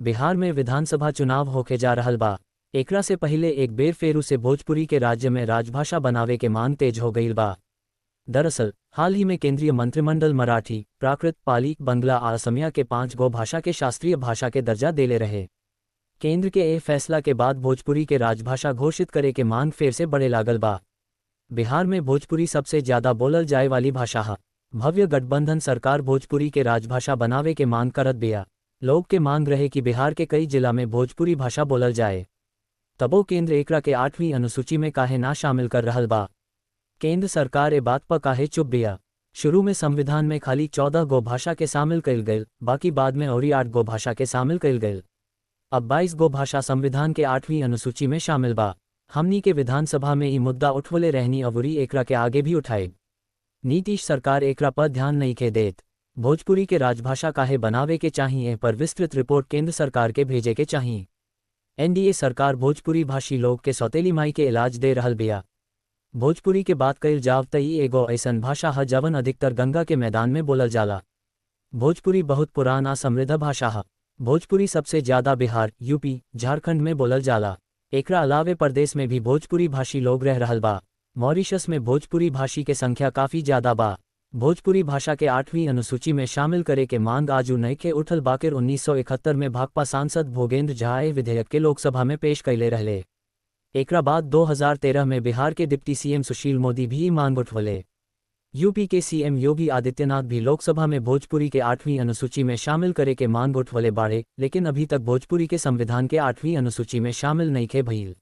बिहार में विधानसभा चुनाव होके जा रहल बा। एकरा से पहिले एक बेर फेरू से भोजपुरी के राज्य में राजभाषा बनावे के मांग तेज हो गईल बा। दरअसल हाल ही में केंद्रीय मंत्रिमंडल मराठी, प्राकृत, पाली, बंगला आ असमिया के 5 गो भाषा के शास्त्रीय भाषा के दर्जा देले रहे। केंद्र के ए फैसला के बाद भोजपुरी के राजभाषा घोषित करे के मांग फिर से बढ़े लागल बा। बिहार में भोजपुरी सबसे ज्यादा बोलल जाए वाली भाषा है। भव्य गठबंधन सरकार भोजपुरी के राजभाषा बनावे के मांग करत बिया। लोग के मांग रहे कि बिहार के कई जिला में भोजपुरी भाषा बोलल जाए। तबो केंद्र एकरा के 8वीं अनुसूची में काहे ना शामिल कर रहल बा। केंद्र सरकार ए बात पर काहे चुप बिया। शुरू में संविधान में खाली 14 गो भाषा के शामिल कइल गइल, बाकी बाद में औरी 8 गो भाषा के शामिल कइल गइल। अब 22 गो भाषा संविधान के 8वीं अनुसूची में शामिल बा। हमनी के विधानसभा में ई मुद्दा उठवले रहनी अवरी एकरा के आगे भी उठाए। नीतीश सरकार एकरा पर ध्यान नहीं के देत। भोजपुरी के राजभाषा काहे बनावे के चाहिए पर विस्तृत रिपोर्ट केंद्र सरकार के भेजे के चाहिए। एनडीए सरकार भोजपुरी भाषी लोग के सौतेली माई के इलाज दे रहल बिया। भोजपुरी के बात कइल जाव त ई एगो ऐसन भाषा है जवन अधिकतर गंगा के मैदान में बोलल जाला। भोजपुरी बहुत पुराना समृद्ध भाषा है। भोजपुरी सबसे ज्यादा बिहार, यूपी, झारखंड में बोलल जाला। एकरा अलावे प्रदेश में भी भोजपुरी भाषी लोग रह रहल बा। मॉरिशस में भोजपुरी भाषी के संख्या काफी ज्यादा बा। भोजपुरी भाषा के 8वीं अनुसूची में शामिल करे के मांग आजू नइखे उठल बाकिर 1971 में भाकपा सांसद भोगेंद्र झा ए विधेयक के लोकसभा में पेश कइले रहले। एकरा बाद 2013 में बिहार के डिप्टी सीएम सुशील मोदी भी मांग उठवले। यूपी के सीएम योगी आदित्यनाथ भी लोकसभा में भोजपुरी के 8वीं अनुसूची में शामिल करे के मांग उठवले बाड़े, लेकिन अभी तक भोजपुरी के संविधान के 8वीं अनुसूची में शामिल नइखे भइल।